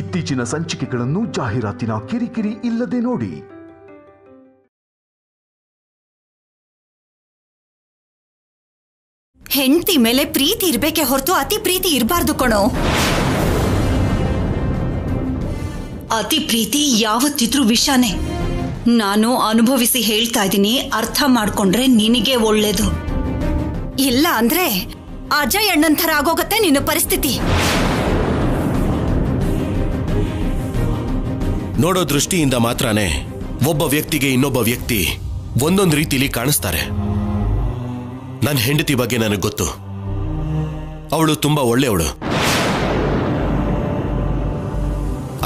ಇತ್ತೀಚಿನ ಸಂಚಿಕೆಗಳನ್ನು ಜಾಹೀರಾತಿನ ಕಿರಿಕಿರಿ ಇಲ್ಲದೆ ನೋಡಿ. ಹೆಂಡತಿ ಮೇಲೆ ಪ್ರೀತಿ ಇರ್ಬೇಕೆ ಹೊರತು ಅತಿ ಪ್ರೀತಿ ಇರಬಾರ್ದು ಕಣೋ. ಅತಿ ಪ್ರೀತಿ ಯಾವತ್ತಿದ್ರೂ ವಿಷಾನೇ. ನಾನು ಅನುಭವಿಸಿ ಹೇಳ್ತಾ ಇದ್ದೀನಿ, ಅರ್ಥ ಮಾಡ್ಕೊಂಡ್ರೆ ನಿನಗೆ ಒಳ್ಳೇದು. ಇಲ್ಲ ಅಂದ್ರೆ ಅಜಯ್ ಅಣ್ಣನ್ ಥರ ಆಗೋಗತ್ತೆ ನಿನ್ನ ಪರಿಸ್ಥಿತಿ. ನೋಡೋ ದೃಷ್ಟಿಯಿಂದ ಮಾತ್ರನೇ ಒಬ್ಬ ವ್ಯಕ್ತಿಗೆ ಇನ್ನೊಬ್ಬ ವ್ಯಕ್ತಿ ಒಂದೊಂದು ರೀತಿಲಿ ಕಾಣಿಸ್ತಾರೆ. ನನ್ನ ಹೆಂಡತಿ ಬಗ್ಗೆ ನನಗೆ ಗೊತ್ತು. ಅವಳು ತುಂಬಾ ಒಳ್ಳೆಯವಳು.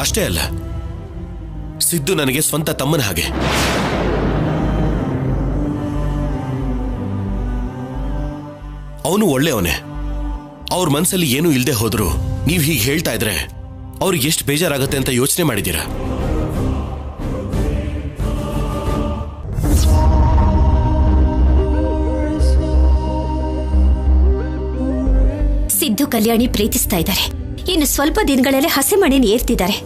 ಅಷ್ಟೇ ಅಲ್ಲ, ಸಿದ್ದು ನನಗೆ ಸ್ವಂತ ತಮ್ಮನ ಹಾಗೆ. ಅವನು ಒಳ್ಳೆಯವನೇ. ಅವ್ರ ಮನಸ್ಸಲ್ಲಿ ಏನೂ ಇಲ್ಲದೆ ಹೋದ್ರು ನೀವು ಹೀಗೆ ಹೇಳ್ತಾ ಇದ್ರೆ ಅವ್ರಿಗೆ ಎಷ್ಟು ಬೇಜಾರಾಗತ್ತೆ ಅಂತ ಯೋಚನೆ ಮಾಡಿದ್ದೀರಾ? ಸಿದ್ದು ಕಲ್ಯಾಣಿ ಪ್ರೀತಿಸ್ತಾ ಇದ್ದಾರೆ. ಇನ್ನು ಸ್ವಲ್ಪ ದಿನಗಳಲ್ಲೇ ಹಸೆಮಣೆನ ಏರ್ತಿದ್ದಾರೆ.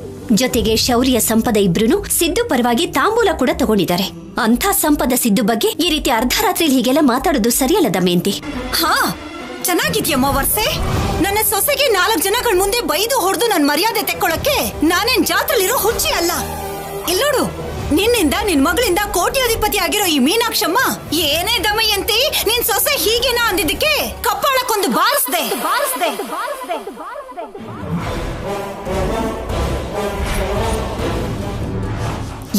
ಜೊತೆಗೆ ಶೌರ್ಯ ಸಂಪದ ಇಬ್ರು ಸಿದ್ದು ಪರವಾಗಿ ತಾಂಬೂಲ ಕೂಡ ತಗೊಂಡಿದ್ದಾರೆ. ಅಂಥ ಸಂಪದ ಸಿದ್ದು ಬಗ್ಗೆ ಈ ರೀತಿ ಅರ್ಧ ರಾತ್ರಿಲಿ ಹೀಗೆಲ್ಲ ಮಾತಾಡೋದು ಸರಿಯಲ್ಲ ದಮಯಂತಿ. ಹಾ, ಚೆನ್ನಾಗಿದ್ಯಮ್ಮ ವರ್ಷೆ. ನನ್ನ ಸೊಸೆಗೆ 4 ಜನಗಳ ಮುಂದೆ ಬೈದು ಹೊಡೆದು ನನ್ನ ಮರ್ಯಾದೆ ತೆಕ್ಕೊಳ್ಳಕ್ಕೆ ನಾನೇನ್ ಜಾತ್ರೆಲಿರೋ ಹುಚ್ಚಿ ಅಲ್ಲ. ಇಲ್ಲೋಡು, ನಿನ್ನಿಂದ ನಿನ್ ಮಗಳಿಂದ ಕೋಟ್ಯಾಧಿಪತಿ ಆಗಿರೋ ಈ ಮೀನಾಕ್ಷಮ್ಮ ಏನೇ ದಮಯಂತಿ, ನಿನ್ ಸೊಸೆ ಹೀಗೇನಾ ಅಂದಿದ್ದಕ್ಕೆ ಕಪ್ಪಾಳಕ್ಕೊಂದು ಬಾರಿಸ್ದೆ.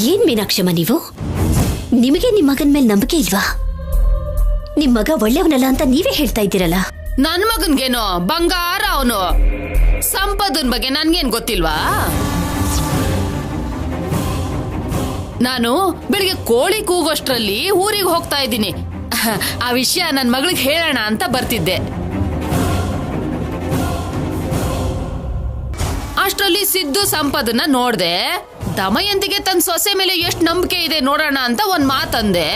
ಏನ್ ಮೀನಾಕ್ಷಮ್ಮ ನೀವು? ನಿಮಗೆ ನಿಮ್ ಮಗನ್ ಮೇಲೆ ನಂಬಿಕೆ ಇಲ್ವಾ? ನಿಮ್ ಮಗ ಒಳ್ಳೆಯವನಲ್ಲ ಅಂತ ನೀವೇ ಹೇಳ್ತಾ ಇದ್ದೀರಲ್ಲ. ನನ್ ಮಗನ್ಗೇನೋ ಬಂಗಾರ. ಅವನು ಸಂಪದನ್ ಬಗ್ಗೆ ನನ್ಗೇನ್ ಗೊತ್ತಿಲ್ವಾ? ನಾನು ಬೆಳಿಗ್ಗೆ ಕೋಳಿ ಕೂಗೋಷ್ಟ್ರಲ್ಲಿ ಊರಿಗೆ ಹೋಗ್ತಾ ಇದ್ದೀನಿ. ಆ ವಿಷಯ ನನ್ ಮಗಳಿಗೆ ಹೇಳೋಣ ಅಂತ ಬರ್ತಿದ್ದೆ. ಅಷ್ಟರಲ್ಲಿ ಸಿದ್ದು ಸಂಪದನ್ನ ನೋಡ್ದೆ. ದಮಯಂತಿಗೆ ತನ್ನ ಸೊಸೆ ಮೇಲೆ ಎಷ್ಟು ನಂಬಿಕೆ ಇದೆ ನೋಡೋಣ ಅಂತ ಒಂದ್ ಮಾತಂದೆ.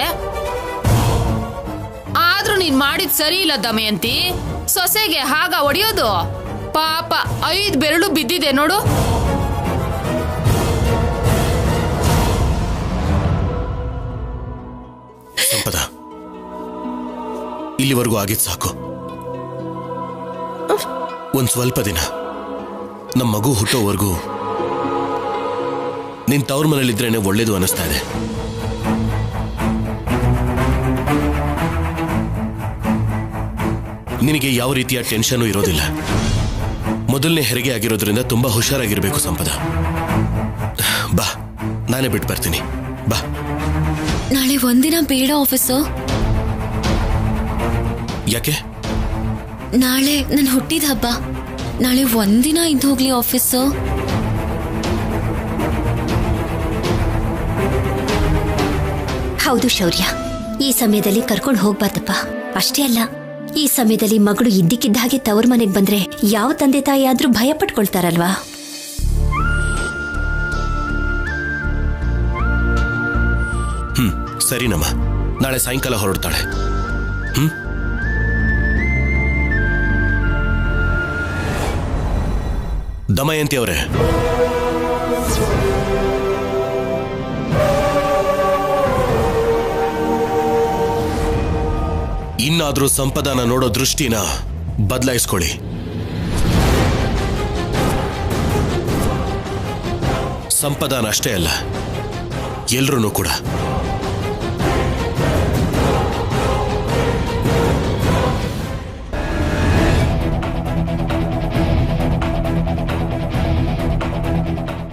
ಆದ್ರೂ ನೀನ್ ಮಾಡಿದ್ ಸರಿ ಇಲ್ಲ ದಮಯಂತಿ. ಸೊಸೆಗೆ ಹಾಗ ಹೊಡೆಯೋದು? ಪಾಪ 5 ಬೆರಳು ಬಿದ್ದಿದೆ ನೋಡು. ಸಂಪದ, ಇಲ್ಲಿವರೆಗೂ ಆಗಿದ್ ಸಾಕು. ಒಂದ್ ಸ್ವಲ್ಪ ದಿನ ನಮ್ಮ ಮಗು ಹುಟ್ಟೋವರೆಗೂ ನಿನ್ ತವ್ರ ಮನೇಲಿದ್ರೇನೆ ಒಳ್ಳೇದು ಅನಿಸ್ತಾ ಇದೆ. ನಿನಗೆ ಯಾವ ರೀತಿಯ ಟೆನ್ಷನ್ ಇರೋದಿಲ್ಲ. ಮೊದಲನೇ ಹೆರಿಗೆ ಆಗಿರೋದ್ರಿಂದ ತುಂಬಾ ಹುಷಾರಾಗಿರ್ಬೇಕು ಸಂಪದ. ಬಾ, ನಾನೇ ಬಿಟ್ಟು ಬರ್ತೀನಿ. ಬಾ. ನಾಳೆ ಒಂದಿನ ಬೇಡ ಆಫೀಸು. ಯಾಕೆ? ನಾಳೆ ನನ್ನ ಹುಟ್ಟಿದ ಹಬ್ಬ. ನಾಳೆ ಒಂದಿನ ಇದ್ದು ಹೋಗ್ಲಿ ಆಫೀಸು. ಹೌದು ಶೌರ್ಯ, ಈ ಸಮಯದಲ್ಲಿ ಕರ್ಕೊಂಡು ಹೋಗ್ಬಾರ್ದಪ್ಪ. ಅಷ್ಟೇ ಅಲ್ಲ, ಈ ಸಮಯದಲ್ಲಿ ಮಗಳು ಇದ್ದಕ್ಕಿದ್ದ ಹಾಗೆ ತವ್ರ ಮನೆಗೆ ಬಂದ್ರೆ ಯಾವ ತಂದೆ ತಾಯಿ ಆದ್ರೂ ಭಯ ಪಟ್ಕೊಳ್ತಾರಲ್ವಾ? ಸರಿನಮ್ಮ, ನಾಳೆ ಸಾಯಂಕಾಲ ಹೊರಡ್ತಾಳೆ. ದಮಯಂತಿ ಅವರೇ, ಇನ್ನಾದ್ರೂ ಸಂಪದನ ನೋಡೋ ದೃಷ್ಟಿನ ಬದಲಾಯಿಸ್ಕೊಳ್ಳಿ. ಸಂಪದನ ಅಷ್ಟೇ ಅಲ್ಲ, ಎಲ್ರೂ ಕೂಡ.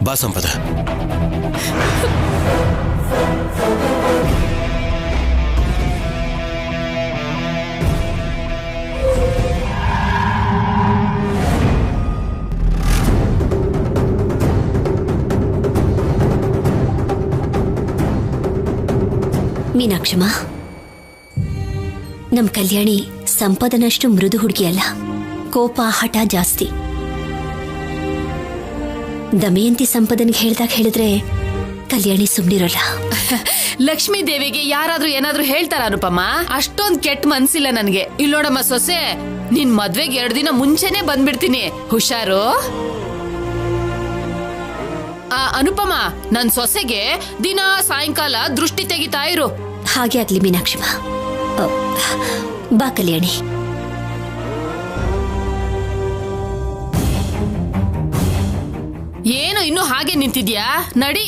ಬಾ ಸಂಪದ. ಮೀನಾಕ್ಷಮ್ಮ, ನಮ್ ಕಲ್ಯಾಣಿ ಸಂಪದನಷ್ಟು ಮೃದು ಹುಡುಗಿ ಅಲ್ಲ. ಕೋಪ ಹಠ ಜಾಸ್ತಿ. ದಮಯಂತಿ ಸಂಪದನಿಗೆ ಹೇಳಿದ್ರೆ ಕಲ್ಯಾಣಿ ಸುಮ್ನಿರೋಲ್ಲ. ಲಕ್ಷ್ಮೀ ದೇವಿಗೆ ಯಾರಾದ್ರೂ ಏನಾದ್ರೂ ಹೇಳ್ತಾರ ಅನುಪಮ್ಮ? ಅಷ್ಟೊಂದ್ ಕೆಟ್ಟ ಮನ್ಸಿಲ್ಲ ನನ್ಗೆ. ಇಲ್ಲೋಡಮ್ಮ ಸೊಸೆ, ನಿನ್ ಮದ್ವೆಗೆ 2 ದಿನ ಮುಂಚೆನೆ ಬಂದ್ಬಿಡ್ತೀನಿ, ಹುಷಾರು. ಅನುಪಮ, ನನ್ ಸೊಸೆಗೆ ದಿನ ಸಾಯಂಕಾಲ ದೃಷ್ಟಿ ತೆಗಿತಾ ಇರು. ಹಾಗೆ ಆಗ್ಲಿ ಮೀನಾಕ್ಷಿಮ. ಬಾ ಕಲ್ಯಾಣಿ. ಏನು ಇನ್ನು ಹಾಗೆ ನಿಂತಿದ್ಯಾ? ನಡಿ.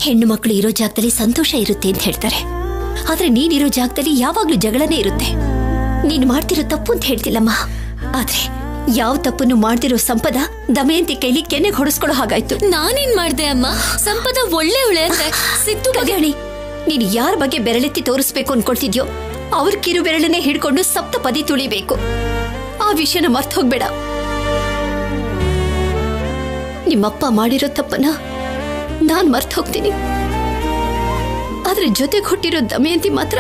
ಹೆಣ್ಣು ಮಕ್ಕಳು ಇರೋ ಜಾಗದಲ್ಲಿ ಸಂತೋಷ ಇರುತ್ತೆ ಅಂತ ಹೇಳ್ತಾರೆ, ಆದ್ರೆ ನೀನಿರೋ ಜಾಗದಲ್ಲಿ ಯಾವಾಗ್ಲೂ ಜಗಳನೇ ಇರುತ್ತೆ. ನೀನ್ ಮಾಡ್ತಿರೋ ತಪ್ಪು ಅಂತ ಹೇಳ್ತಿಲ್ಲಮ್ಮ, ಆದ್ರೆ ಯಾವ ತಪ್ಪನ್ನು ಮಾಡ್ತಿರೋ ಸಂಪದ ದಮಯಂತಿ ಕೈಲಿ ಕೆನ್ನೆಗೆ ಹೊಡೆಸ್ಕೊಳ್ಳೋ ಹಾಗಾಯ್ತು. ನಾನೇನ್ ಮಾಡ್ದೆ ಅಮ್ಮ? ಸಂಪದ ಒಳ್ಳೆ ಸಿದ್ದು. ಕಲ್ಯಾಣಿ, ನೀನ್ ಯಾರ ಬಗ್ಗೆ ಬೆರಳೆತ್ತಿ ತೋರಿಸ್ಬೇಕು ಅನ್ಕೊಳ್ತಿದ್ಯೋ ಅವ್ರ ಕಿರು ಬೆರಳನ್ನೇ ಹಿಡ್ಕೊಂಡು ಸಪ್ತ ಪದಿ ತುಳಿಬೇಕು. ಆ ವಿಷಯನ ಮರ್ತ್ ಹೋಗ್ಬೇಡ. ನಿಮ್ಮಪ್ಪ ಮಾಡಿರೋ ತಪ್ಪನ ನಾನ್ ಮರ್ತ್ ಹೋಗ್ತೀನಿ, ಆದ್ರೆ ಜೊತೆಗೆ ಹುಟ್ಟಿರೋ ದಮಯಂತಿ ಮಾತ್ರ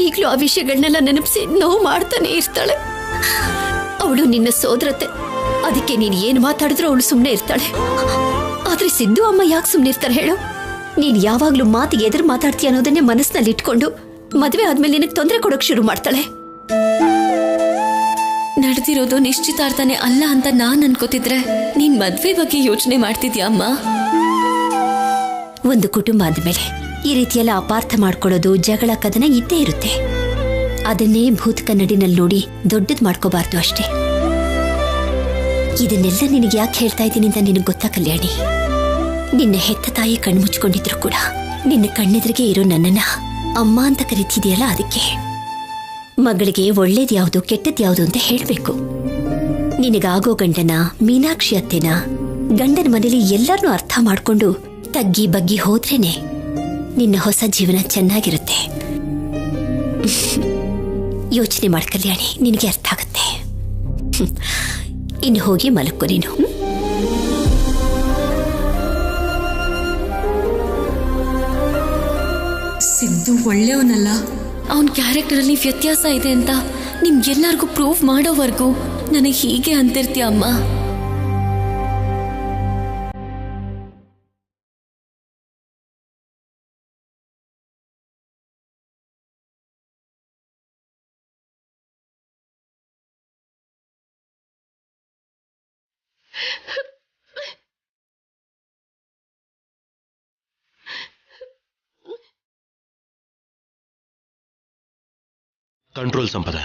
ಈಗ್ಲೂ ಆ ವಿಷಯಗಳನ್ನೆಲ್ಲ ನೆನಪಿಸಿ ನೋವು ಮಾಡ್ತಾನೆ ಇರ್ತಾಳೆ. ಅವಳು ನಿನ್ನ ಸೋದರತೆ, ಅದಕ್ಕೆ ನೀನ್ ಏನ್ ಮಾತಾಡಿದ್ರು ಅವಳು ಸುಮ್ನೆ ಇರ್ತಾಳೆ. ಆದ್ರೆ ಸಿದ್ದು ಅಮ್ಮ ಯಾಕೆ ಸುಮ್ನೆ ಇರ್ತಾರೆ ಹೇಳು? ನೀನ್ ಯಾವಾಗ್ಲೂ ಮಾತಿಗೆ ಎದುರು ಮಾತಾಡ್ತೀಯ ಅನ್ನೋದನ್ನೇ ಮನಸ್ಸಿನಲ್ಲಿ ಇಟ್ಕೊಂಡು ಮದ್ವೆ ಆದ್ಮೇಲೆ ನಿನಗೆ ತೊಂದರೆ ಕೊಡೋಕ್ ಶುರು ಮಾಡ್ತಾಳೆ. ನಡೆದಿರೋದು ನಿಶ್ಚಿತಾರ್ಥನೆ ಅಲ್ಲ ಅಂತ ನಾನ್ ಅನ್ಕೋತಿದ್ರೆ ನೀನ್ ಮದ್ವೆ ಬಗ್ಗೆ ಯೋಚನೆ ಮಾಡ್ತಿದ್ಯಾ ಅಮ್ಮ? ಒಂದು ಕುಟುಂಬ ಆದ್ಮೇಲೆ ಈ ರೀತಿಯೆಲ್ಲ ಅಪಾರ್ಥ ಮಾಡ್ಕೊಳ್ಳೋದು, ಜಗಳ ಕದನ ಇದ್ದೇ ಇರುತ್ತೆ. ಅದನ್ನೇ ಭೂತ ಕನ್ನಡಿನಲ್ಲಿ ನೋಡಿ ದೊಡ್ಡದ್ ಮಾಡ್ಕೋಬಾರ್ದು ಅಷ್ಟೇ. ಇದನ್ನೆಲ್ಲ ನಿನಗೆ ಯಾಕೆ ಹೇಳ್ತಾ ಇದ್ದೀನಿ ಅಂತ ನಿನಗೆ ಗೊತ್ತಾ ಕಲ್ಯಾಣಿ? ನಿನ್ನ ಹೆತ್ತ ತಾಯಿ ಕಣ್ಮುಚ್ಕೊಂಡಿದ್ರು ಕೂಡ ನಿನ್ನ ಕಣ್ಣೆದುರಿಗೆ ಇರೋ ನನ್ನನ್ನ ಅಮ್ಮ ಅಂತ ಕರೀತಿದೆಯಲ್ಲ, ಅದಕ್ಕೆ ಮಗಳಿಗೆ ಒಳ್ಳೇದ್ ಯಾವುದು ಕೆಟ್ಟದ್ ಯಾವುದು ಅಂತ ಹೇಳ್ಬೇಕು. ನಿನಗಾಗೋ ಗಂಡನ, ಮೀನಾಕ್ಷಿ ಅತ್ತೆನ, ಗಂಡನ ಮನೇಲಿ ಎಲ್ಲರನ್ನೂ ಅರ್ಥ ಮಾಡ್ಕೊಂಡು ತಗ್ಗಿ ಬಗ್ಗಿ ಹೋದ್ರೇನೆ ನಿನ್ನ ಹೊಸ ಜೀವನ ಚೆನ್ನಾಗಿರುತ್ತೆ. ಯೋಚನೆ ಮಾಡ್ ಕಲ್ಯಾಣಿ, ನಿನಗೆ ಅರ್ಥ ಆಗತ್ತೆ. ಇನ್ನು ಹೋಗಿ ಮಲಕ್ಕೋ ನೀನು. ಸಿದ್ದು ಒಳ್ಳೆಯವನಲ್ಲ, ಅವನ್ ಕ್ಯಾರೆಕ್ಟರ್ ಅಲ್ಲಿ ವ್ಯತ್ಯಾಸ ಇದೆ ಅಂತ ನಿಮ್ಗೆಲ್ಲರಿಗೂ ಪ್ರೂವ್ ಮಾಡೋವರೆಗೂ ನನಗೆ ಹೀಗೆ ಅಂತಿರ್ತೀಯ ಅಮ್ಮ. ಕಂಟ್ರೋಲ್ ಸಂಪದ.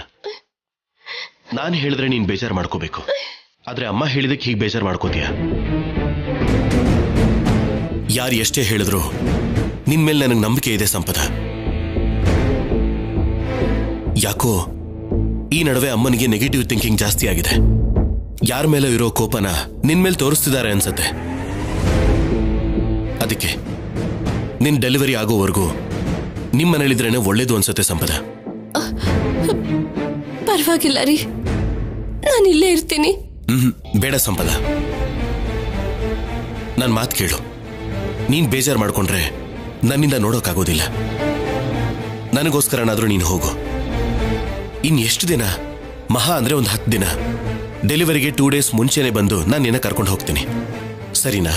ನಾನು ಹೇಳಿದ್ರೆ ನೀನ್ ಬೇಜಾರು ಮಾಡ್ಕೋಬೇಕು, ಆದ್ರೆ ಅಮ್ಮ ಹೇಳಿದಕ್ಕೆ ಹೀಗೆ ಬೇಜಾರು ಮಾಡ್ಕೋತೀಯ. ಯಾರು ಎಷ್ಟೇ ಹೇಳಿದ್ರು ನಿನ್ ಮೇಲೆ ನನಗೆ ನಂಬಿಕೆ ಇದೆ ಸಂಪದ. ಯಾಕೋ ಈ ನಡುವೆ ಅಮ್ಮನಿಗೆ ನೆಗೆಟಿವ್ ಥಿಂಕಿಂಗ್ ಜಾಸ್ತಿ ಆಗಿದೆ. ಯಾರ ಮೇಲೆ ಇರೋ ಕೋಪನ ನಿನ್ ಮೇಲೆ ತೋರಿಸ್ತಿದ್ದಾರೆ ಅನ್ಸತ್ತೆ. ಅದಕ್ಕೆ ನಿನ್ ಡೆಲಿವರಿ ಆಗೋವರೆಗೂ ನಿಮ್ ಮನೇಲಿದ್ರೇನೆ ಒಳ್ಳೇದು ಅನ್ಸತ್ತೆ ಸಂಪದ. ಪರವಾಗಿಲ್ಲ ರೀ, ನಾನು ಇಲ್ಲೇ ಇರ್ತೀನಿ. ಬೇಡ ಸಂಪದ, ನನ್ ಮಾತು ಕೇಳು. ನೀನ್ ಬೇಜಾರು ಮಾಡ್ಕೊಂಡ್ರೆ ನನ್ನಿಂದ ನೋಡೋಕ್ಕಾಗೋದಿಲ್ಲ. ನನಗೋಸ್ಕರನಾದ್ರೂ ನೀನು ಹೋಗು. ಇನ್ ಎಷ್ಟು ದಿನ? ಮಹಾ ಅಂದ್ರೆ ಒಂದು 10 ದಿನ. ಡೆಲಿವರಿಗೆ 2 ಡೇಸ್ ಮುಂಚೆನೆ ಬಂದು ನಾನು ನಿನ್ನ ಕರ್ಕೊಂಡು ಹೋಗ್ತೀನಿ, ಸರಿನಾ?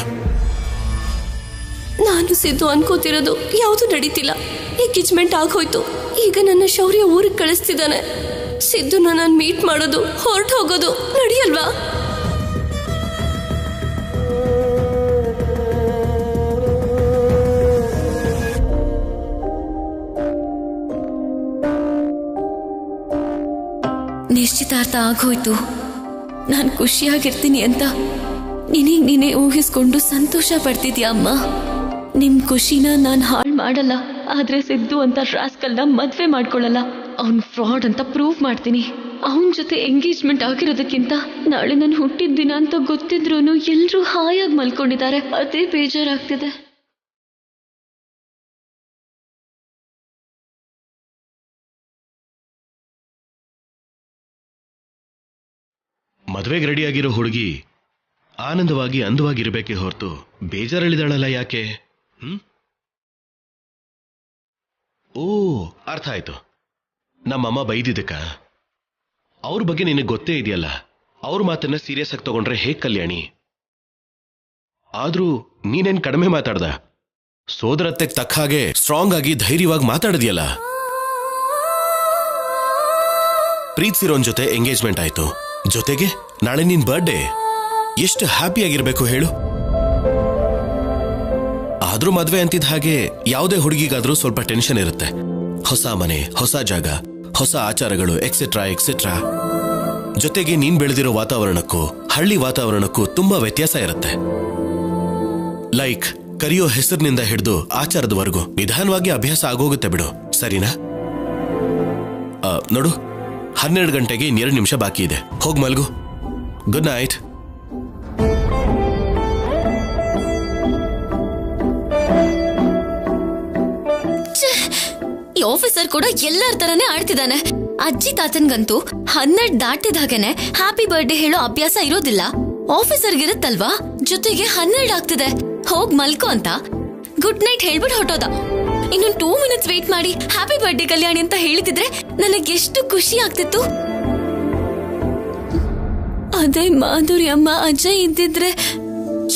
ನಾನು ಸಿದ್ದು ಅನ್ಕೋತಿರೋದು ಯಾವುದು ನಡೀತಿಲ್ಲ. ಎಂಗೇಜ್ಮೆಂಟ್ ಆಗೋಯ್ತು, ಈಗ ನನ್ನ ಶೌರ್ಯ ಊರಿಗೆ ಕಳಿಸ್ತಿದ್ದಾನೆ. ಸಿದ್ದು ನನ್ನ ಮೀಟ್ ಮಾಡೋದು, ಹೊರಟು ಹೋಗೋದು ನಡೆಯಲ್ವಾ? ನಿಶ್ಚಿತಾರ್ಥ ಆಗೋಯ್ತು, ನಾನು ಖುಷಿಯಾಗಿರ್ತೀನಿ ಅಂತ ನಿನಗೆ ನೀನೇ ಊಹಿಸ್ಕೊಂಡು ಸಂತೋಷ ಪಡ್ತಿದ್ಯಾ ಅಮ್ಮ? ನಿಮ್ ಖುಷಿನ ನಾನು ಹಾಳು ಮಾಡಲ್ಲ, ಆದ್ರೆ ಸಿದ್ದು ಅಂತ ರಾಸ್ಕಲ್ನ ಮದ್ವೆ ಮಾಡ್ಕೊಳ್ಳಲ್ಲ. ಅವ್ನ್ ಫ್ರಾಡ್ ಅಂತ ಪ್ರೂವ್ ಮಾಡ್ತೀನಿ. ಅವನ ಜೊತೆ ಎಂಗೇಜ್ಮೆಂಟ್ ಆಗಿರೋದಕ್ಕಿಂತ ನಾಳೆ ನಾನು ಹುಟ್ಟಿದ ದಿನ ಅಂತ ಗೊತ್ತಿದ್ರು ಎಲ್ರೂ ಹಾಯಾಗಿ ಮಲ್ಕೊಂಡಿದ್ದಾರೆ. ಅದೇ ಬೇಜಾರಾಗ್ತಿದೆ. ಮದುವೆಗೆ ರೆಡಿಯಾಗಿರೋ ಹುಡುಗಿ ಆನಂದವಾಗಿ ಅಂದವಾಗಿರ್ಬೇಕೇ ಹೊರತು ಬೇಜಾರಳಿದಾಳಲ್ಲ ಯಾಕೆ? ಓ, ಅರ್ಥ ಆಯ್ತು. ನಮ್ಮಮ್ಮ ಬೈದಿದ್ದಕ್ಕ? ಅವ್ರ ಬಗ್ಗೆ ನಿನಗೆ ಗೊತ್ತೇ ಇದೆಯಲ್ಲ. ಅವ್ರ ಮಾತನ್ನ ಸೀರಿಯಸ್ ಆಗಿ ತಗೊಂಡ್ರೆ ಹೇಗ್ ಕಲ್ಯಾಣಿ? ಆದ್ರೂ ನೀನೇನ್ ಕಡಿಮೆ ಮಾತಾಡ್ದ? ಸೋದರತ್ತೆಗೆ ತಕ್ಕ ಹಾಗೆ ಸ್ಟ್ರಾಂಗ್ ಆಗಿ ಧೈರ್ಯವಾಗಿ ಮಾತಾಡಿದ್ಯಲ್ಲ. ಪ್ರೀತಿಸಿರೋನ್ ಜೊತೆ ಎಂಗೇಜ್ಮೆಂಟ್ ಆಯ್ತು, ಜೊತೆಗೆ ನಾಳೆ ನಿನ್ ಬರ್ಡೇ. ಎಷ್ಟು ಹ್ಯಾಪಿ ಆಗಿರ್ಬೇಕು ಹೇಳು. ಆದ್ರೂ ಮದ್ವೆ ಅಂತಿದ್ದ ಹಾಗೆ ಯಾವುದೇ ಹುಡುಗಿಗಾದ್ರೂ ಸ್ವಲ್ಪ ಟೆನ್ಷನ್ ಇರುತ್ತೆ. ಹೊಸ ಮನೆ, ಹೊಸ ಜಾಗ, ಹೊಸ ಆಚಾರಗಳು, ಎಕ್ಸೆಟ್ರಾ ಎಕ್ಸೆಟ್ರಾ. ಜೊತೆಗೆ ನೀನ್ ಬೆಳೆದಿರೋ ವಾತಾವರಣಕ್ಕೂ ಹಳ್ಳಿ ವಾತಾವರಣಕ್ಕೂ ತುಂಬಾ ವ್ಯತ್ಯಾಸ ಇರುತ್ತೆ. ಲೈಕ್ ಕರೆಯೋ ಹೆಸರಿನಿಂದ ಹಿಡಿದು ಆಚಾರದವರೆಗೂ ನಿಧಾನವಾಗಿ ಅಭ್ಯಾಸ ಆಗೋಗುತ್ತೆ ಬಿಡು, ಸರಿನಾ? ನೋಡು, 12 ಗಂಟೆಗೆ 2 ನಿಮಿಷ ಬಾಕಿ ಇದೆ. ಹೋಗ್ ಮಲ್ಗು. Good night. ಈ ಆಫೀಸರ್ ಕೂಡ ಎಲ್ಲರ ತರನೇ ಆಡ್ತಿದ್ದಾನೆ. ಅಜ್ಜಿ ತಾತನ್ಗಂತೂ 12 ದಾಟಿದ ಹಾಗೇನೆ ಹ್ಯಾಪಿ ಬರ್ಡೇ ಹೇಳೋ ಅಭ್ಯಾಸ ಇರೋದಿಲ್ಲ. ಆಫೀಸರ್ಗಿರುತ್ತಲ್ವಾ, ಜೊತೆಗೆ 12 ಆಗ್ತಿದೆ, ಹೋಗ್ ಮಲ್ಕೋ ಅಂತ ಗುಡ್ ನೈಟ್ ಹೇಳ್ಬಿಟ್ಟು ಹೊಟ್ಟೋದ. ಇನ್ನೊಂದು 2 ಮಿನಿಟ್ಸ್ ವೇಟ್ ಮಾಡಿ ಹ್ಯಾಪಿ ಬರ್ಡೇ ಕಲ್ಯಾಣಿ ಅಂತ ಹೇಳಿದಿದ್ರೆ ನನಗೆ ಎಷ್ಟು ಖುಷಿ ಆಗ್ತಿತ್ತು. ಅದೇ ಮಾಧುರಿ ಅಮ್ಮ ಅಜಯ್ ಇದ್ದಿದ್ರೆ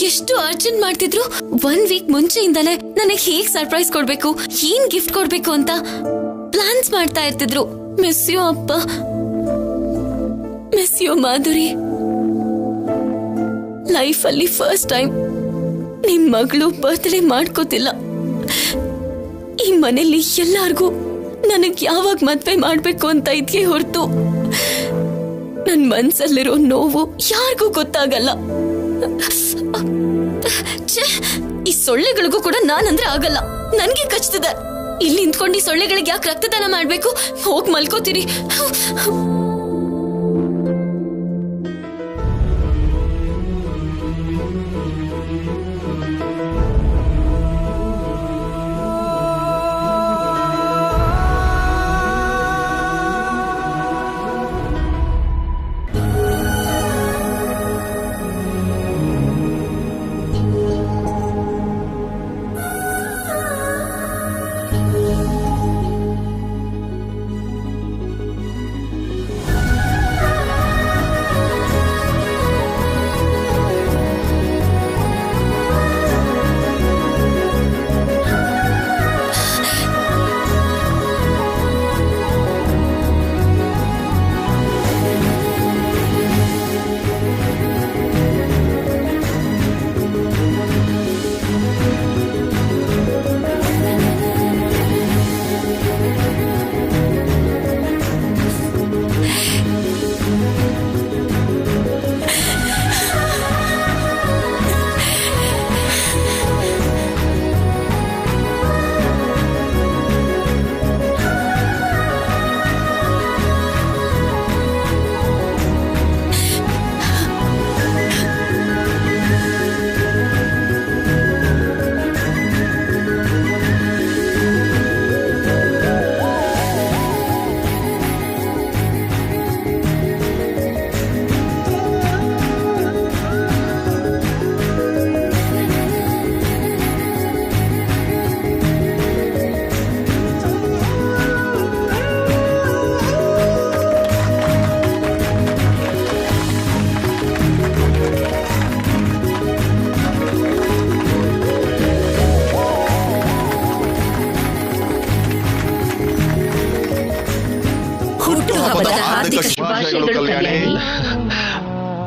ಎಷ್ಟು ಅರ್ಜೆಂಟ್ ಮಾಡ್ತಿದ್ರು. 1 ವೀಕ್ ಮುಂಚೆಯಿಂದಾನೆ ನನಗೆ ಹೇಗ್ ಸರ್ಪ್ರೈಸ್ ಕೊಡ್ಬೇಕು, ಏನ್ ಗಿಫ್ಟ್ ಕೊಡ್ಬೇಕು ಅಂತ ಪ್ಲಾನ್ಸ್ ಮಾಡ್ತಾ ಇರ್ತಿದ್ರು. ಮಿಸ್ ಯು ಅಪ್ಪ, ಮಿಸ್ ಯು ಮಾಧುರಿ. ಲೈಫಲ್ಲಿ ಫಸ್ಟ್ ಟೈಮ್ ನಿಮ್ ಮಗಳು ಬರ್ತ್ಡೇ ಮಾಡ್ಕೋತಿಲ್ಲ. ಈ ಮನೇಲಿ ಎಲ್ಲಾರ್ಗೂ ನನಗ್ ಯಾವಾಗ ಮದ್ವೆ ಮಾಡ್ಬೇಕು ಅಂತ ಇದೆಯೇ ಹೊರತು ನನ್ ಮನ್ಸಲ್ಲಿರೋ ನೋವು ಯಾರಿಗೂ ಗೊತ್ತಾಗಲ್ಲ. ಈ ಸೊಳ್ಳೆಗಳಿಗೂ ಕೂಡ ನಾನಂದ್ರೆ ಆಗಲ್ಲ, ನನ್ಗೆ ಕಚ್ತದೆ. ಇಲ್ಲಿ ನಿಂತ್ಕೊಂಡು ಈ ಸೊಳ್ಳೆಗಳಿಗೆ ಯಾಕೆ ರಕ್ತದಾನ ಮಾಡ್ಬೇಕು? ಹೋಗ್ ಮಲ್ಕೋತೀರಿ.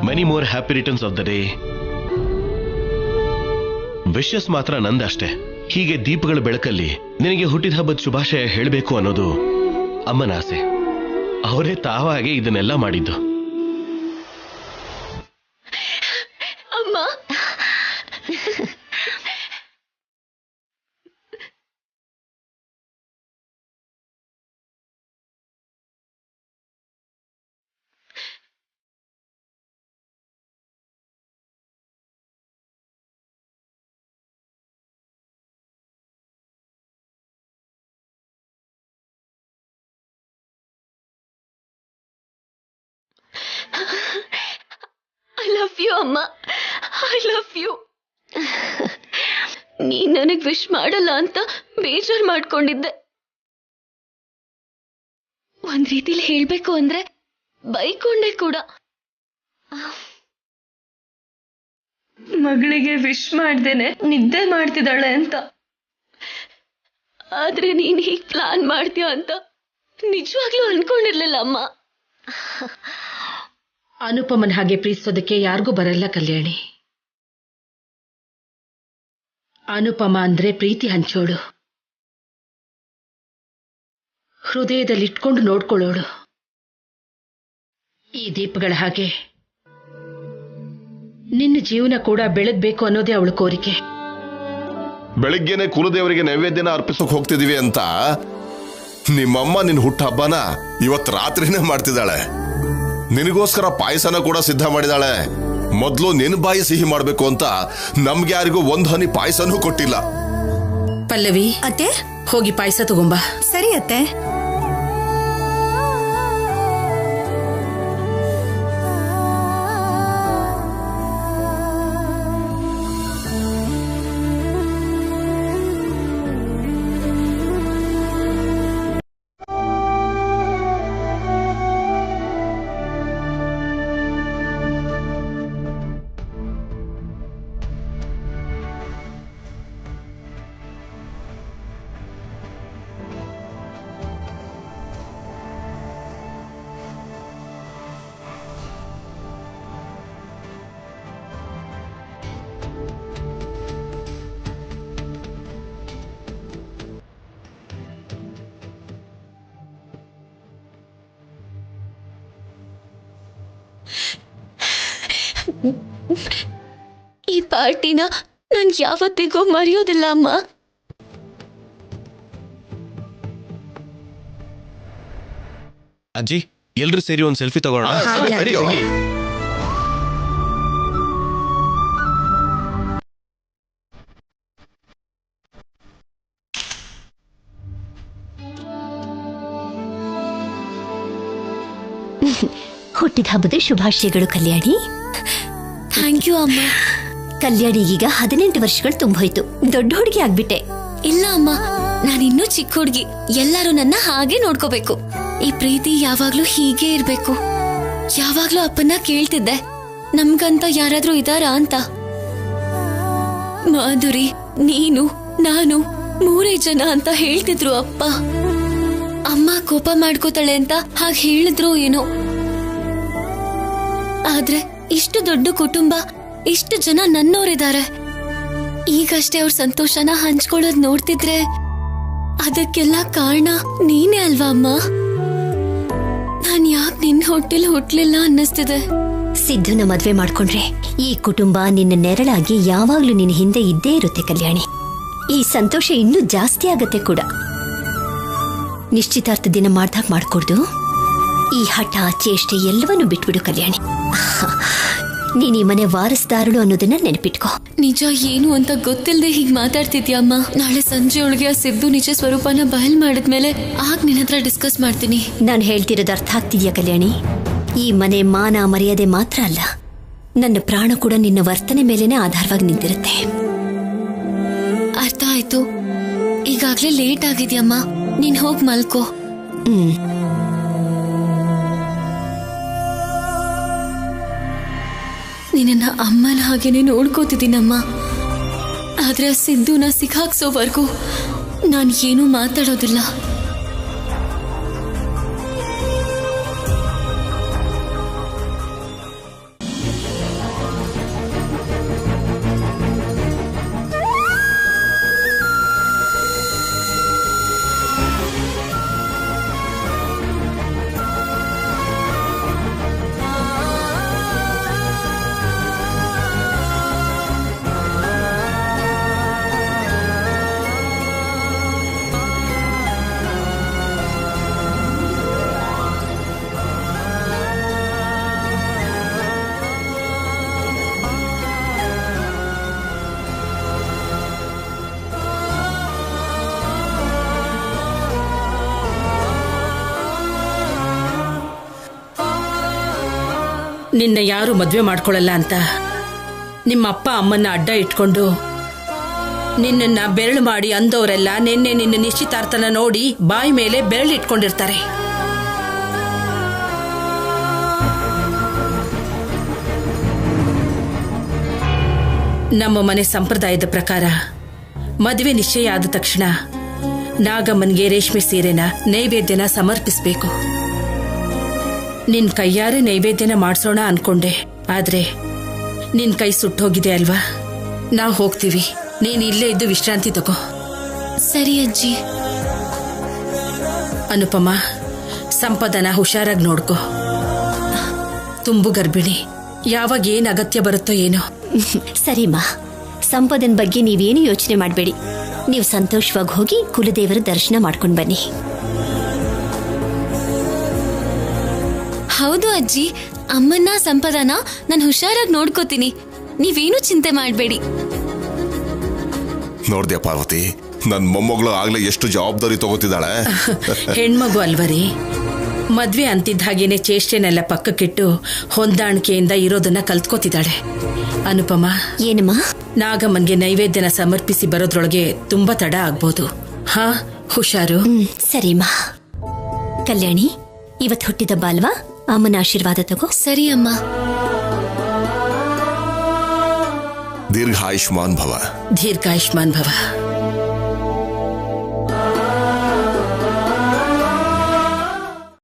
Many more happy returns of the day. Wishes ಮಾತ್ರ ನಂದಷ್ಟೇ. ಹೀಗೆ ದೀಪಗಳ ಬೆಳಕಲ್ಲಿ ನಿನಗೆ ಹುಟ್ಟಿದ ಹಬ್ಬದ ಶುಭಾಶಯ ಹೇಳಬೇಕು ಅನ್ನೋದು ಅಮ್ಮನ ಆಸೆ. ಅವರೇ ತಾವಾಗೆ ಇದನ್ನೆಲ್ಲ ಮಾಡಿದ್ದು. ಅಮ್ಮ, ಐ ಲವ್ ಯು ಅಮ್ಮ, ಐ ಲವ್ ಯು. ನೀ ನನಗ್ ವಿಶ್ ಮಾಡಲ್ಲ ಅಂತ ಬೇಜಾರ್ ಮಾಡ್ಕೊಂಡಿದ್ದೆ. ಒಂದ್ ರೀತಿಲಿ ಹೇಳ್ಬೇಕು ಅಂದ್ರೆ ಬೈಕೊಂಡೆ ಕೂಡ. ಮಗಳಿಗೆ ವಿಶ್ ಮಾಡ್ದೇನೆ ನಿದ್ದೆ ಮಾಡ್ತಿದ್ದಾಳೆ ಅಂತ. ಆದ್ರೆ ನೀನ್ ಹೀಗ್ ಪ್ಲಾನ್ ಮಾಡ್ತೀಯ ಅಂತ ನಿಜವಾಗ್ಲೂ ಅನ್ಕೊಂಡಿರ್ಲಿಲ್ಲ ಅಮ್ಮ. ಅನುಪಮನ್ ಹಾಗೆ ಪ್ರೀತಿಸೋದಕ್ಕೆ ಯಾರಿಗೂ ಬರಲ್ಲ ಕಲ್ಯಾಣಿ. ಅನುಪಮ ಅಂದ್ರೆ ಪ್ರೀತಿ ಹಂಚೋಳು, ಹೃದಯದಲ್ಲಿ ಇಟ್ಕೊಂಡು ನೋಡ್ಕೊಳ್ಳೋಳು. ಈ ದೀಪಗಳ ಹಾಗೆ ನಿನ್ನ ಜೀವನ ಕೂಡ ಬೆಳಗ್ಬೇಕು ಅನ್ನೋದೇ ಅವಳ ಕೋರಿಕೆ. ಬೆಳಿಗ್ಗೆನೆ ಕುಲದೇವರಿಗೆ ನೈವೇದ್ಯನ ಅರ್ಪಿಸೋಕೆ ಹೋಗ್ತಿದೀವಿ ಅಂತ ನಿಮ್ಮಮ್ಮ ನಿನ್ನ ಹುಟ್ಟ ಹಬ್ಬನ ಇವತ್ತು ರಾತ್ರಿನೇ ಮಾಡ್ತಿದ್ದಾಳೆ. ನಿನಗೋಸ್ಕರ ಪಾಯಸನ ಕೂಡ ಸಿದ್ಧ ಮಾಡಿದಾಳೆ. ಮೊದಲು ನಿನ್ ಬಾಯಿ ಸಿಹಿ ಮಾಡ್ಬೇಕು ಅಂತ ನಮ್ಗೆ ಯಾರಿಗೂ ಒಂದು ಹನಿ ಪಾಯಸನೂ ಕೊಟ್ಟಿಲ್ಲ. ಪಲ್ಲವಿ, ಅತ್ತೆ, ಹೋಗಿ ಪಾಯಸ ತಗೊಂಬಾ. ಸರಿ ಅತ್ತೆ. ಈ ಪಾರ್ಟಿನ ನಾನು ಯಾವತ್ತಿಗೂ ಮರೆಯೋದಿಲ್ಲ ಅಮ್ಮ. ಅಜ್ಜಿ, ಎಲ್ರು ಸೇರಿ ಒಂದು ಸೆಲ್ಫಿ ತಗೋಣ. ಹುಟ್ಟಿದ ಹಬ್ಬದ ಶುಭಾಶಯಗಳು ಕಲ್ಯಾಣಿ. ಥ್ಯಾಂಕ್ ಯು ಅಮ್ಮ. ಕಲ್ಯಾಣಿಗೀಗ 18 ವರ್ಷಗಳು ತುಂಬೋಯ್ತು. ದೊಡ್ಡ ಹುಡುಗಿ ಆಗ್ಬಿಟ್ಟೆ. ಇಲ್ಲ ಅಮ್ಮ, ನಾನಿನ್ನೂ ಚಿಕ್ಕ ಹುಡುಗಿ. ಎಲ್ಲರೂ ನನ್ನ ಹಾಗೆ ನೋಡ್ಕೋಬೇಕು. ಈ ಪ್ರೀತಿ ಯಾವಾಗ್ಲೂ ಹೀಗೆ ಇರ್ಬೇಕು. ಯಾವಾಗ್ಲೂ ಅಪ್ಪನ ಕೇಳ್ತಿದ್ದೆ, ನಮ್ಗಂತ ಯಾರಾದ್ರೂ ಇದಾರಾ ಅಂತ. ಮಾಧುರಿ, ನೀನು, ನಾನು 3 ಜನ ಅಂತ ಹೇಳ್ತಿದ್ರು ಅಪ್ಪ. ಅಮ್ಮ ಕೋಪ ಮಾಡ್ಕೋತಾಳೆ ಅಂತ ಹಾಗೆ ಹೇಳಿದ್ರು ಏನೋ. ಆದ್ರೆ ಇಷ್ಟು ದೊಡ್ಡ ಕುಟುಂಬ, ಇಷ್ಟು ಜನ ನನ್ನೋರಿದ್ದಾರೆ. ಈಗಷ್ಟೇ ಅವ್ರ ಸಂತೋಷನ ಹಂಚ್ಕೊಳ್ಳೋದ್ ನೋಡ್ತಿದ್ರೆ ಅದಕ್ಕೆಲ್ಲ ಕಾರಣ ನೀನೇ ಅಲ್ವಾ ಅಮ್ಮ? ನಾನ್ ಯಾಕೆ ನಿನ್ ಹೊಟ್ಟೆಲ್ ಹುಟ್ಲಿಲ್ಲ ಅನ್ನಿಸ್ತಿದೆ. ಸಿದ್ಧುನ ಮದ್ವೆ ಮಾಡ್ಕೊಂಡ್ರೆ ಈ ಕುಟುಂಬ ನಿನ್ನ ನೆರಳಾಗಿ ಯಾವಾಗ್ಲೂ ನಿನ್ನ ಹಿಂದೆ ಇದ್ದೇ ಇರುತ್ತೆ ಕಲ್ಯಾಣಿ. ಈ ಸಂತೋಷ ಇನ್ನೂ ಜಾಸ್ತಿ ಆಗತ್ತೆ ಕೂಡ. ನಿಶ್ಚಿತಾರ್ಥ ದಿನ ಮಾಡ್ದಾಗ ಮಾಡ್ಕೊಡ್ದು. ಈ ಹಠ ಚೇಷ್ಟೆ ಎಲ್ಲವನ್ನೂ ಬಿಟ್ಬಿಡು ಕಲ್ಯಾಣಿ. ನೀನ್ ಈ ಮನೆ ವಾರಸ್ದಾರಳು ಅನ್ನೋದನ್ನ ನೆನಪಿಟ್ಕೋ. ನಿಜ ಏನು ಅಂತ ಗೊತ್ತಿಲ್ಲದೆ ಹೀಗ್ ಮಾತಾಡ್ತಿದ್ಯಮ್ಮ. ನಾಳೆ ಸಂಜೆ ಒಳಗೆ ಆ ಸಿದ್ದು ನಿಜ ಸ್ವರೂಪನ ಬಯಲ್ ಮಾಡಿದ್ಮೇಲೆ ಆಗ ನಿನ್ನ ಹತ್ರ ಡಿಸ್ಕಸ್ ಮಾಡ್ತೀನಿ. ನಾನು ಹೇಳ್ತಿರೋದು ಅರ್ಥ ಆಗ್ತಿದ್ಯಾ ಕಲ್ಯಾಣಿ? ಈ ಮನೆ ಮಾನ ಮರ್ಯಾದೆ ಮಾತ್ರ ಅಲ್ಲ, ನನ್ನ ಪ್ರಾಣ ಕೂಡ ನಿನ್ನ ವರ್ತನೆ ಮೇಲೇನೆ ಆಧಾರವಾಗಿ ನಿಂತಿರುತ್ತೆ. ಅರ್ಥ ಆಯ್ತು. ಈಗಾಗ್ಲೇ ಲೇಟ್ ಆಗಿದ್ಯಮ್ಮ, ನೀನ್ ಹೋಗ್ ಮಲ್ಕೋ. ನಿನ್ನ ಅಮ್ಮನ ಹಾಗೇನೆ ನೋಡ್ಕೋತಿದ್ದೀನಮ್ಮ. ಆದ್ರೆ ಸಿದ್ದುನ ಸಿಕ್ಕಾಕ್ಸೋವರೆಗೂ ನಾನು ಏನೂ ಮಾತಾಡೋದಿಲ್ಲ. ನಿನ್ನ ಯಾರು ಮದ್ವೆ ಮಾಡ್ಕೊಳ್ಳಲ್ಲ ಅಂತ ನಿಮ್ಮ ಅಪ್ಪ ಅಮ್ಮನ್ನ ಅಡ್ಡ ಇಟ್ಕೊಂಡು ನಿನ್ನನ್ನ ಬೆರಳು ಮಾಡಿ ಅಂದವರೆಲ್ಲ ನಿನ್ನೆ ನಿನ್ನ ನಿಶ್ಚಿತಾರ್ಥನ ನೋಡಿ ಬಾಯಿ ಮೇಲೆ ಬೆರಳು ಇಟ್ಕೊಂಡಿರ್ತಾರೆ. ನಮ್ಮ ಮನೆ ಸಂಪ್ರದಾಯದ ಪ್ರಕಾರ ಮದುವೆ ನಿಶ್ಚಯ ಆದ ತಕ್ಷಣ ನಾಗಮ್ಮನಿಗೆ ರೇಷ್ಮೆ ಸೀರೆನ ನೈವೇದ್ಯನ ಸಮರ್ಪಿಸಬೇಕು. ನಿನ್ ಕೈಯಾರೆ ನೈವೇದ್ಯನ ಮಾಡ್ಸೋಣ ಅನ್ಕೊಂಡೆ, ಆದ್ರೆ ನಿನ್ ಕೈ ಸುಟ್ಟೋಗಿದೆ ಅಲ್ವಾ. ನಾವು ಹೋಗ್ತೀವಿ, ನೀನ್ ಇಲ್ಲೇ ಇದ್ದು ವಿಶ್ರಾಂತಿ ತಗೋ. ಸರಿ ಅಜ್ಜಿ. ಅನುಪಮ, ಸಂಪದನ ಹುಷಾರಾಗಿ ನೋಡ್ಕೋ. ತುಂಬು ಗರ್ಭಿಣಿ, ಯಾವಾಗ ಏನ್ ಅಗತ್ಯ ಬರುತ್ತೋ ಏನೋ. ಸರಿಮಾ, ಸಂಪದನ್ ಬಗ್ಗೆ ನೀವೇನು ಯೋಚನೆ ಮಾಡಬೇಡಿ. ನೀವು ಸಂತೋಷವಾಗಿ ಹೋಗಿ ಕುಲದೇವರ ದರ್ಶನ ಮಾಡ್ಕೊಂಡು ಬನ್ನಿ. ಹೌದು ಅಜ್ಜಿ, ಅಮ್ಮನ್ನ ಸಂಪದನ ನಾನು ಹುಷಾರಾಗಿ ನೋಡ್ಕೋತೀನಿ, ನೀವೇನು ಚಿಂತೆ ಮಾಡಬೇಡಿ. ನೋಡ್ದ್ಯಾ ಪಾರ್ವತಿ, ನನ್ ಮೊಮ್ಮಗಳು ಆಗ್ಲೇ ಎಷ್ಟು ಜವಾಬ್ದಾರಿ ತಗೋತಿದ್ದಾಳೆ. ಹೆಣ್ಮಗು ಅಲ್ವರಿ, ಮದ್ವೆ ಅಂತಿದ್ದ ಹಾಗೇನೆ ಚೇಷ್ಟೆನೆಲ್ಲ ಪಕ್ಕಕ್ಕಿಟ್ಟು ಹೊಂದಾಣಿಕೆಯಿಂದ ಇರೋದನ್ನ ಕಲ್ತ್ಕೋತಿದ್ದಾಳೆ. ಅನುಪಮ, ಏನಮ್ಮ? ನಾಗಮ್ಮನ್ಗೆ ನೈವೇದ್ಯನ ಸಮರ್ಪಿಸಿ ಬರೋದ್ರೊಳಗೆ ತುಂಬಾ ತಡ ಆಗ್ಬೋದು. ಹಾ, ಹುಷಾರು. ಸರಿಮಾ. ಕಲ್ಯಾಣಿ, ಇವತ್ತು ಹುಟ್ಟಿದಬ್ಬ ಅಲ್ವಾ, ಅಮ್ಮನ ಆಶೀರ್ವಾದ ತಗೋ. ಸರಿ ಅಮ್ಮ. ದೀರ್ಘಾಯುಷ್ಮಾನ್ ಭವ. ದೀರ್ಘಾಯುಷ್ಮಾನ್ ಭವ.